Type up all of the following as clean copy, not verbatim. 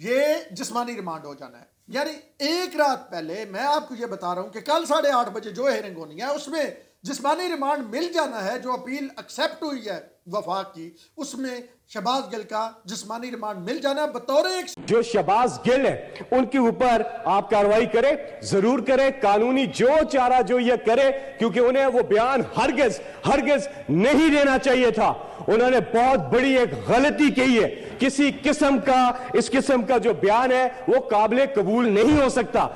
ये जिस्मानी रिमांड हो जाना है। यानी एक रात पहले मैं आपको ये बता रहा हूं कि कल 8:30 बजे जो हेयरिंग होनी है उसमें जिस्मानी रिमांड मिल जाना है। जो अपील एक्सेप्ट हुई है वफाक की, उसमें शहबाज गिल का जिस्मानी रिमांड मिल जाना बतौर एक। जो शहबाज गिल है उनके ऊपर आप कार्रवाई करें, जरूर करें, कानूनी जो चारा जो ये करे, क्योंकि उन्हें वो बयान हरगिज हरगिज नहीं देना चाहिए था। उन्होंने बहुत बड़ी एक गलती की है। किसी किस्म का इस किस्म का जो बयान है वो काबिल कबूल नहीं हो सकता।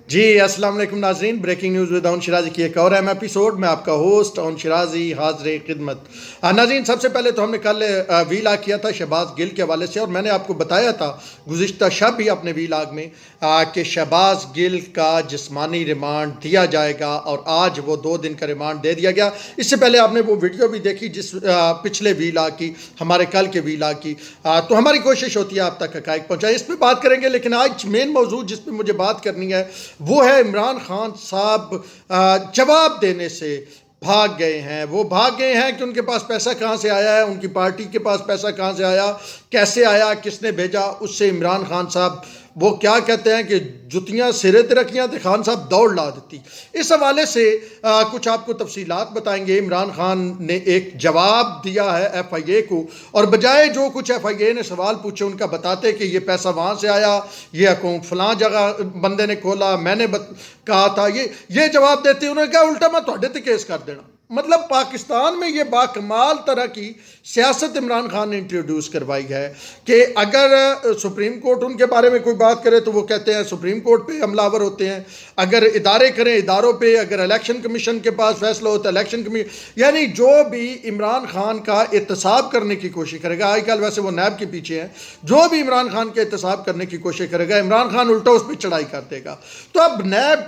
जी अस्सलाम वालेकुम नाज़रीन, breaking news with Aun Shirazi की एक और अहम एपिसोड में आपका होस्ट ओन शिराजी हाज़िर खिदमत। नाज़रीन, सबसे पहले तो हमने कल वीलाग किया था शहबाज गिल के हवाले से, और मैंने आपको बताया था गुज़िश्ता शब ही अपने वीलाग में कि शहबाज गिल का जिस्मानी रिमांड दिया जाएगा, और आज वो 2 दिन का रिमांड दे दिया गया। इससे पहले आपने वो वीडियो भी देखी जिस पिछले वीलाग की, हमारे कल के वीलाग की। तो हमारी कोशिश होती है आप तक हक़ाइक़ पहुँचाएं, इस पर बात करेंगे। लेकिन आज मेन मौजूद जिस पर मुझे बात करनी है वो है इमरान खान साहब जवाब देने से भाग गए हैं। वो भाग गए हैं कि उनके पास पैसा कहाँ से आया है, उनकी पार्टी के पास पैसा कहाँ से आया, कैसे आया, किसने भेजा। उससे इमरान खान साहब वो क्या कहते हैं कि जुतियाँ सिरे ते रखियाँ तो खान साहब दौड़ ला देती। इस हवाले से कुछ आपको तफसीलात बताएंगे। इमरान खान ने एक जवाब दिया है FIA को, और बजाय जो कुछ FIA ने सवाल पूछे उनका बताते कि ये पैसा वहाँ से आया, ये अकाउंट फलां जगह बंदे ने खोला, मैंने कहा था, ये जवाब देते उन्होंने कहा उल्टा मैं थोड़े ते केस कर देना। मतलब पाकिस्तान में ये बाकमाल तरह की सियासत इमरान खान ने इंट्रोड्यूस करवाई है कि अगर सुप्रीम कोर्ट उनके बारे में कोई बात करे तो वो कहते हैं सुप्रीम कोर्ट पे हमलावर होते हैं, अगर इदारे करें इदारों पे, अगर इलेक्शन कमीशन के पास फैसला होता है इलेक्शन कमीशन, यानी जो भी इमरान खान का एहतसाब करने की कोशिश करेगा, आजकल वैसे वो नैब के पीछे हैं, जो भी इमरान खान के एहतसाब करने की कोशिश करेगा इमरान खान उल्टा उस पर चढ़ाई कर देगा। तो अब नैब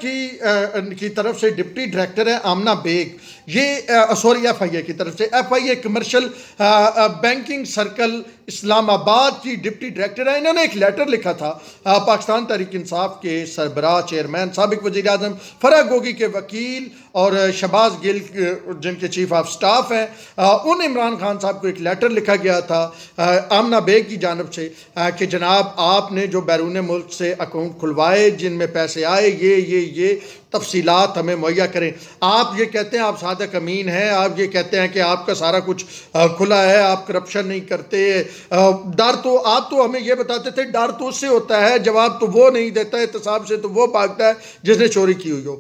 की तरफ से डिप्टी डायरेक्टर है आमना बेग, ये सॉरी FIA की तरफ से, FIA commercial banking circle Islamabad की डिप्टी डायरेक्टर है। इन्होंने एक लेटर लिखा था पाकिस्तान तहरीक इंसाफ के सरबराह चेयरमैन साबिक वज़ीर आज़म फराह गोगी के वकील और शहबाज गिल जिनके चीफ ऑफ स्टाफ हैं, उन इमरान खान साहब को एक लेटर लिखा गया था आमना बेग की जानब से कि जनाब आपने जो बैरून मुल्क से अकाउंट खुलवाए जिनमें पैसे आए ये तफसीलात हमें मुहैया करें। आप ये कहते हैं आप सादक अमीन हैं, आप ये कहते हैं कि आपका सारा कुछ खुला है, आप करप्शन नहीं करते। डर तो आप तो हमें ये बताते थे डर तो उससे होता है, जवाब तो वो नहीं देता है, एहतसाब से तो वो भागता है जिसने चोरी की हुई हो।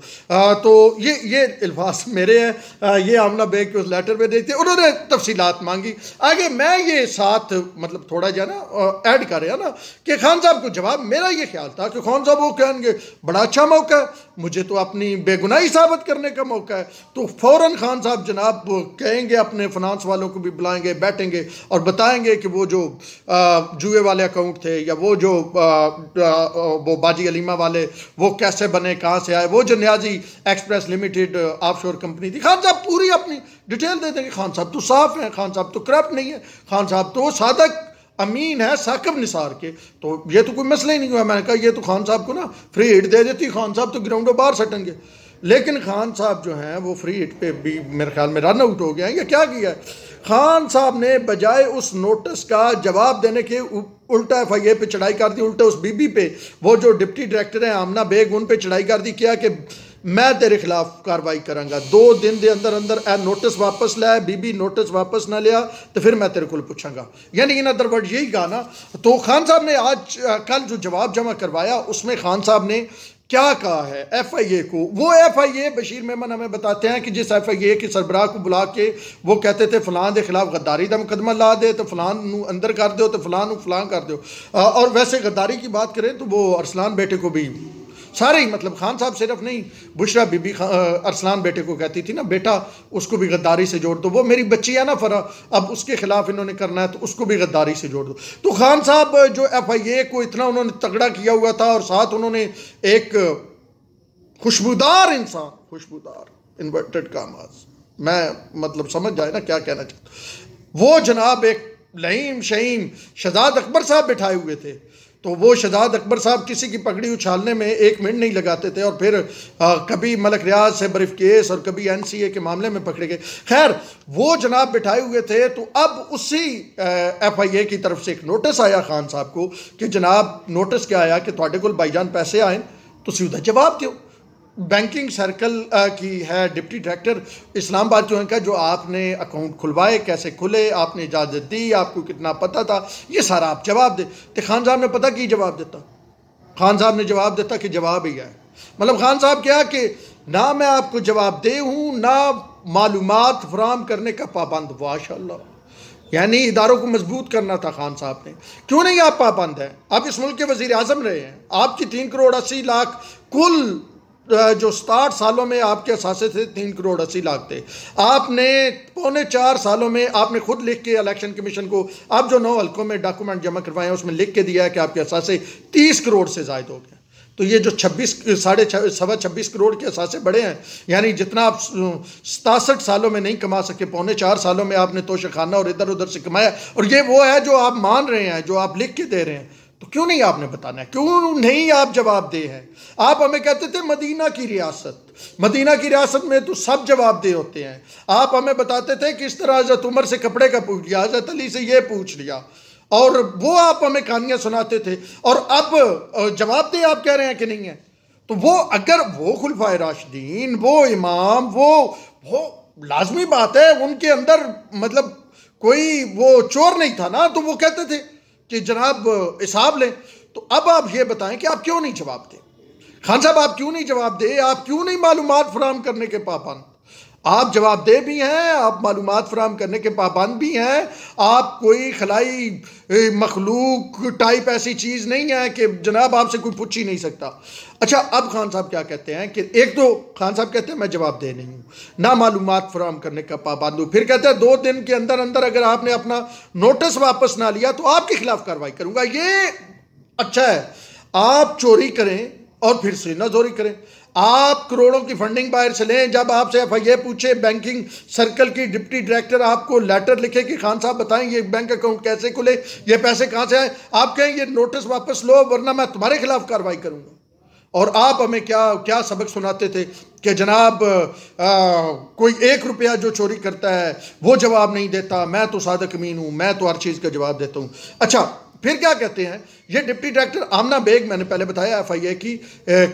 तो ये अल्फाज मेरे हैं, ये आमना बेग के उस लेटर में देते, उन्होंने तफसीलात मांगी। आगे मैं ये साथ मतलब थोड़ा जो है ना ऐड कर रहा ना कि खान साहब को जवाब, मेरा ये ख्याल था कि खान साहब वो कहेंगे बड़ा अच्छा मौका है, मुझे तो अपनी बेगुनाही साबित करने का मौका है। तो फौरन खान साहब जनाब कहेंगे अपने फाइनेंस वालों को भी बुलाएंगे, बैठेंगे और बताएंगे कि वो जो जुए वाले अकाउंट थे या वो जो वो बाजी अलीमा वाले वो कैसे बने, कहाँ से आए, वो जो Niazi express limited offshore company थी, खान साहब पूरी अपनी डिटेल दे देंगे। खान साहब तो साफ हैं, खान साहब तो करप्ट नहीं है, खान साहब तो सादक अमीन है साकिब निसार के, तो ये तो कोई मसला ही नहीं हुआ। मैंने कहा ये तो खान साहब को ना फ्री हिट दे देती, खान साहब तो ग्राउंडों बाहर सटेंगे। लेकिन खान साहब जो हैं वो फ्री हिट पे भी मेरे ख्याल में रन आउट हो गया है। ये क्या किया है खान साहब ने, बजाय उस नोटिस का जवाब देने के उल्टा FIA पे चढ़ाई कर दी, उल्टा उस बीबी पे, वो जो डिप्टी डायरेक्टर है आमना बेग, उन पे चढ़ाई कर दी। क्या कि मैं तेरे खिलाफ कार्रवाई करांगा, 2 दिन के अंदर अंदर नोटिस वापस लाया, बीबी नोटिस वापस ना लिया तो फिर मैं तेरे को पूछूंगा। यानी इन अदर वर्ड यही कहा ना। तो खान साहब ने आज कल जो जवाब जमा करवाया उसमें खान साहब ने क्या कहा है FIA को, वो FIA बशीर मेमन हमें बताते हैं कि जिस FIA के सरबराह को बुला के वो कहते थे फलां के खिलाफ गद्दारी का मुकदमा ला दे तो फलां अंदर कर दो, तो फलां फलां कर दो। और वैसे गद्दारी की बात करें तो वो अरसलान बेटे को भी सारे ही, मतलब खान साहब सिर्फ नहीं, बुशरा बीबी अरसलान बेटे को कहती थी ना बेटा उसको भी गद्दारी से जोड़ दो, वो मेरी बच्ची है ना फरा, अब उसके खिलाफ इन्होंने करना है तो उसको भी गद्दारी से जोड़ दो। तो खान साहब जो FIA को इतना उन्होंने तगड़ा किया हुआ था, और साथ उन्होंने एक खुशबूदार इंसान, खुशबूदार इन्वर्टेड कामाज, मैं मतलब समझ जाए ना क्या कहना चाहता, वो जनाब एक लहीम शहीम शहजाद अकबर साहब बिठाए हुए थे। तो वो शहजाद अकबर साहब किसी की पगड़ी उछालने में 1 मिनट नहीं लगाते थे और फिर कभी मलक रियाज से बरीफ केस और कभी NCA के मामले में पकड़े गए। खैर वो जनाब बिठाए हुए थे। तो अब उसी FIA की तरफ से एक नोटिस आया खान साहब को कि जनाब नोटिस क्या आया कि तुहाडे कोल भाईजान पैसे आए तुसीं उहदा जवाब दो। बैंकिंग सर्कल की है डिप्टी डायरेक्टर इस्लामाबाद जो है जो आपने अकाउंट खुलवाए, कैसे खुले, आपने इजाज़त दी, आपको कितना पता था, ये सारा आप जवाब दे। तो खान साहब ने पता की जवाब देता, खान साहब ने जवाब देता कि जवाब ही है। मतलब खान साहब क्या कि ना मैं आपको जवाब दे हूँ ना मालूमात फराम करने का पाबंद। माशाअल्लाह, यानी इदारों को मजबूत करना था खान साहब ने। क्यों नहीं आप पाबंद हैं? आप इस मुल्क के वज़ीर आज़म रहे हैं, आपकी 3 करोड़ 80 लाख कुल जो 60 सालों में आपके असासे थे 3 करोड़ 80 लाख थे। आपने 3.25 सालों में आपने खुद लिख के इलेक्शन कमीशन को आप जो 9 हल्कों में डॉक्यूमेंट जमा करवाए हैं उसमें लिख के दिया है कि आपके असासे 30 करोड़ से ज़ायद हो गए। तो ये जो 26 करोड़ के असासे बड़े हैं, यानी जितना आप 67 सालों में नहीं कमा सके 4.25 सालों में आपने तोशखाना और इधर उधर से कमाया। और ये वो है जो आप मान रहे हैं, जो आप लिख के दे रहे हैं। तो क्यों नहीं आपने बताना है? क्यों नहीं आप जवाब दे हैं? आप हमें कहते थे मदीना की रियासत, मदीना की रियासत में तो सब जवाब दे होते हैं। आप हमें बताते थे कि इस तरह हज़रत उमर से कपड़े का पूछ लिया, हज़रत अली से ये पूछ लिया, और वो आप हमें कहानियां सुनाते थे। और अब जवाब दे आप कह रहे हैं कि नहीं है। तो वो अगर वो खुलफाए राशिदीन, वो इमाम, वो लाजमी बात है उनके अंदर मतलब कोई वो चोर नहीं था ना, तो वो कहते थे कि जनाब हिसाब लें। तो अब आप ये बताएं कि आप क्यों नहीं जवाब दे? खान साहब आप क्यों नहीं जवाब दे? आप क्यों नहीं मालूमात फराम करने के पाबंद? आप जवाब दे भी हैं, आप मालूमात फराम करने के पाबंद भी हैं। आप कोई खलाई मखलूक टाइप ऐसी चीज़ नहीं है कि जनाब आपसे कोई पूछ ही नहीं सकता। अच्छा, अब खान साहब क्या कहते हैं कि एक तो खान साहब कहते हैं मैं जवाब दे नहीं हूँ, ना मालूमात फराम करने का पाबंद हूँ। फिर कहते हैं 2 दिन के अंदर अंदर अगर आपने अपना नोटिस वापस ना लिया तो आपके खिलाफ कार्रवाई करूँगा। ये अच्छा है, आप चोरी करें और फिर सीनाजोरी करें। आप करोड़ों की फंडिंग बाहर से लें। जब आपसे FIA पूछे, बैंकिंग सर्कल की डिप्टी डायरेक्टर आपको लेटर लिखे कि खान साहब बताएं ये बैंक अकाउंट कैसे खुले, ये पैसे कहाँ से आए, आप कहें ये नोटिस वापस लो वरना मैं तुम्हारे खिलाफ कार्रवाई करूँगा। और आप हमें क्या क्या सबक सुनाते थे कि जनाब कोई 1 रुपया जो चोरी करता है वो जवाब नहीं देता, मैं तो सादिक अमीन हूँ, मैं तो हर चीज़ का जवाब देता हूँ। अच्छा, फिर क्या कहते हैं ये डिप्टी डायरेक्टर आमना बेग, मैंने पहले बताया FIA की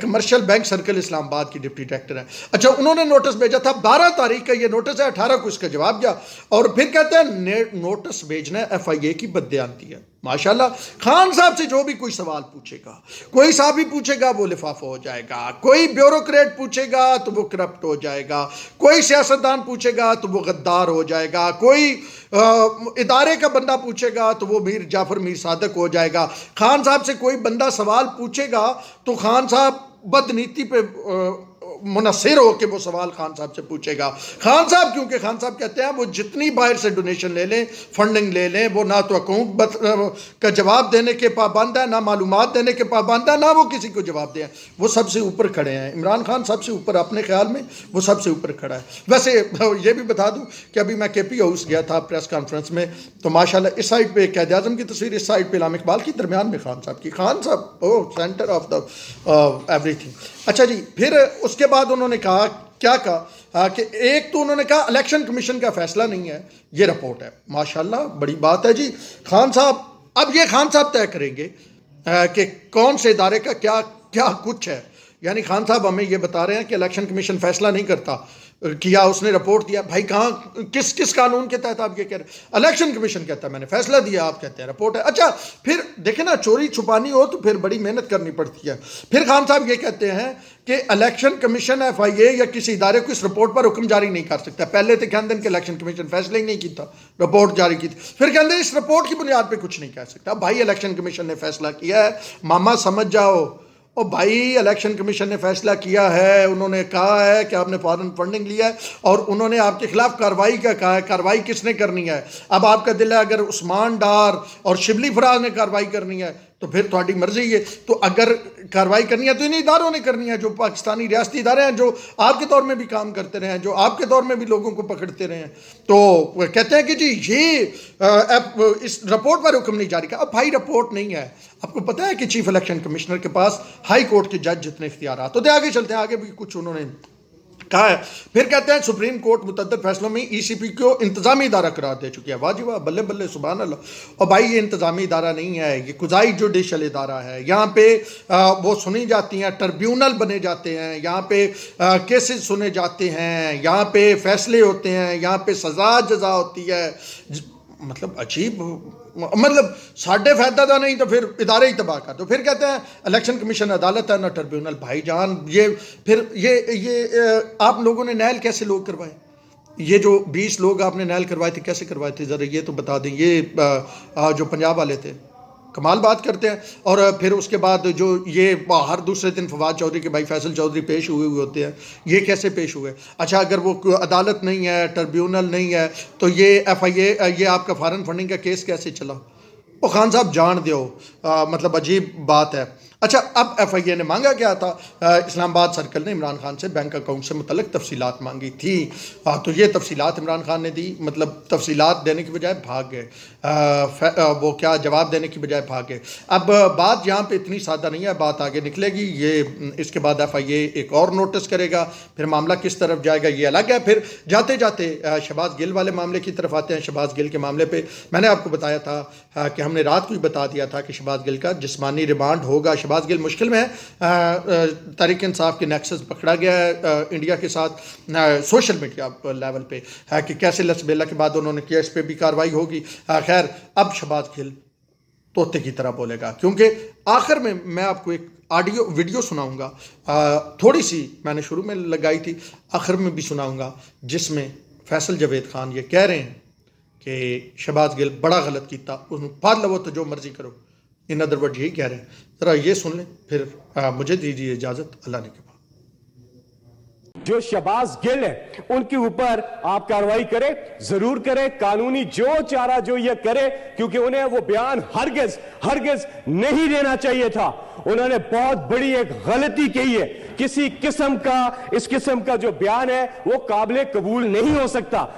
कमर्शियल बैंक सर्कल इस्लामाबाद की डिप्टी डायरेक्टर है। अच्छा, उन्होंने नोटिस भेजा था, 12 तारीख का ये नोटिस है, 18 को इसका जवाब गया। और फिर कहते हैं नोटिस भेजना FIA की बददियानती है। माशाल्लाह, खान साहब से जो भी कोई सवाल पूछेगा, कोई साहबी पूछेगा वो लिफाफा हो जाएगा, कोई ब्यूरोक्रेट पूछेगा तो वो करप्ट हो जाएगा, कोई सियासतदान पूछेगा तो वो गद्दार हो जाएगा, कोई इदारे का बंदा पूछेगा तो वो मीर जाफर मीर सादक हो जाएगा। खान साहब से कोई बंदा सवाल पूछेगा तो खान साहब बदनीति पे मुनसिर हो के वो सवाल खान साहब से पूछेगा। खान साहब क्योंकि खान साहब कहते हैं वो जितनी बाहर से डोनेशन ले लें, फंडिंग ले लें, वो ना तो अकाउंट का जवाब देने के पाबंद है, ना मालूमात देने के पाबंद है, ना वो किसी को जवाब दें। वो सबसे ऊपर खड़े हैं। इमरान खान सबसे ऊपर, अपने ख्याल में वो सबसे ऊपर खड़ा है। वैसे ये भी बता दूं कि अभी मैं KP हाउस गया था प्रेस कॉन्फ्रेंस में, तो माशाल्लाह इस साइड पे कैद आज़म की तस्वीर, इस साइड पे इलाम इकबाल की, दरमियान में खान साहब की। खान साहब सेंटर ऑफ द एवरीथिंग। अच्छा जी, फिर उसके बाद उन्होंने कहा, क्या कहा कि एक तो उन्होंने कहा इलेक्शन कमीशन का फैसला नहीं है, ये रिपोर्ट है। माशाल्लाह, बड़ी बात है जी। खान साहब, अब ये खान साहब तय करेंगे कि कौन से इदारे का क्या क्या कुछ है। यानी खान साहब हमें ये बता रहे हैं कि इलेक्शन कमीशन फैसला नहीं करता, किया उसने रिपोर्ट दिया। भाई कहाँ, किस कानून के तहत आप ये कह रहे हैं? इलेक्शन कमीशन कहता है मैंने फैसला दिया, आप कहते हैं रिपोर्ट है। अच्छा, फिर देखे ना, चोरी छुपानी हो तो फिर बड़ी मेहनत करनी पड़ती है। फिर खान साहब ये कहते हैं कि इलेक्शन कमीशन FIA या किसी इदारे को इस रिपोर्ट पर हुक्म जारी नहीं कर सकता। पहले तो कहते हैं कि इलेक्शन कमीशन फैसला ही नहीं किया, रिपोर्ट जारी की थी। फिर कहते हैं इस रिपोर्ट की बुनियाद पर कुछ नहीं कह सकता। भाई इलेक्शन कमीशन ने फैसला किया है, मामा समझ जाओ। और भाई इलेक्शन कमीशन ने फैसला किया है, उन्होंने कहा है कि आपने फॉरेन फंडिंग लिया है और उन्होंने आपके खिलाफ कार्रवाई का कहा है। कार्रवाई किसने करनी है? अब आपका दिल है अगर उस्मान डार और शिबली फराज ने कार्रवाई करनी है तो फिर थोड़ी मर्जी है। तो अगर कार्रवाई करनी है तो इन इदारों ने करनी है, जो पाकिस्तानी रियासती इदारे हैं, जो आपके दौर में भी काम करते रहे हैं, जो आपके दौर में भी लोगों को पकड़ते रहे हैं। तो कहते हैं कि जी ये इस रिपोर्ट पर हुक्म नहीं जारी किया। अब भाई रिपोर्ट नहीं है, आपको पता है कि चीफ इलेक्शन कमिश्नर के पास हाई कोर्ट के जज जितने इख्तियार, तो आगे चलते हैं, आगे भी कुछ उन्होंने कहा है। फिर कहते हैं सुप्रीम कोर्ट मुतअद्दिद फैसलों में ईसीपी को इंतजामी इदारा करार दे चुकी है। वाह जी वाह, बल्ले बल्ले, सुभान अल्लाह। और भाई ये इंतजामी इदारा नहीं है, ये कुजाई जुडिशल इदारा है। यहाँ पे वो सुनी जाती हैं, ट्रिब्यूनल बने जाते हैं, यहाँ पे केसेस सुने जाते हैं, यहाँ पे फैसले होते हैं, यहाँ पे सज़ा जजा होती है। मतलब अजीब, मतलब साढ़े फायदा था नहीं तो फिर इदारे ही तबाह कर दो। फिर कहते हैं इलेक्शन कमीशन अदालत है ना ट्रिब्यूनल। भाईजान ये फिर ये आप लोगों ने नैल कैसे लोग करवाए? ये जो 20 लोग आपने नैल करवाए थे कैसे करवाए थे, ज़रा ये तो बता दें। ये जो पंजाब वाले थे, कमाल बात करते हैं। और फिर उसके बाद जो ये हर दूसरे दिन फवाद चौधरी के भाई फैसल चौधरी पेश हुए होते हैं, ये कैसे पेश हुए? अच्छा, अगर वो अदालत नहीं है, ट्रिब्यूनल नहीं है, तो ये FIA, ये आपका फॉरेन फंडिंग का केस कैसे चला? वो खान साहब जान दो, मतलब अजीब बात है। अच्छा, अब FIA ने मांगा क्या था? इस्लामाबाद सर्कल ने इमरान खान से बैंक अकाउंट से मुतल्लिक तफसीलात मांगी थी। तो ये तफसीलात इमरान खान ने दी, मतलब तफसीलात देने की बजाय भाग गए, वो क्या जवाब देने की बजाय भाग गए। अब बात यहाँ पे इतनी सादा नहीं है, बात आगे निकलेगी। ये इसके बाद FIA एक और नोटिस करेगा, फिर मामला किस तरफ जाएगा ये अलग है। फिर जाते जाते शहबाज गिल वाले मामले की तरफ आते हैं। शहबाज गिल के मामले पे मैंने आपको बताया था कि हमने रात को ही बता दिया था कि शहबाज गिल का जिस्मानी रिमांड होगा। शहबाज गिल मुश्किल में है, तहरीक इंसाफ के नेक्सस पकड़ा गया है इंडिया के साथ सोशल मीडिया लेवल पे है कि कैसे लसबेला के बाद उन्होंने किया, इस पर भी कार्रवाई होगी। खैर, अब शहबाज गिल तोते की तरह बोलेगा, क्योंकि आखिर में मैं आपको एक ऑडियो वीडियो सुनाऊंगा, थोड़ी सी मैंने शुरू में लगाई थी, आखिर में भी सुनाऊंगा, जिसमें फैसल जावेद खान ये कह रहे हैं कि शहबाज गिल बड़ा गलत किया, उसमें फाद लवो तो जो मर्जी करो। इन अदर वर्ड यही कह रहे हैं। ज़रा ये सुन लें, फिर मुझे दीजिए इजाज़त, अल्लाह ने के बाद। जो शहबाज गिल है उनके ऊपर आप कार्रवाई करें, जरूर करें, कानूनी जो चारा जो ये करे, क्योंकि उन्हें वो बयान हरगिज नहीं देना चाहिए था। उन्होंने बहुत बड़ी एक गलती की है। किसी किस्म का, इस किस्म का जो बयान है वो काबिल कबूल नहीं हो सकता।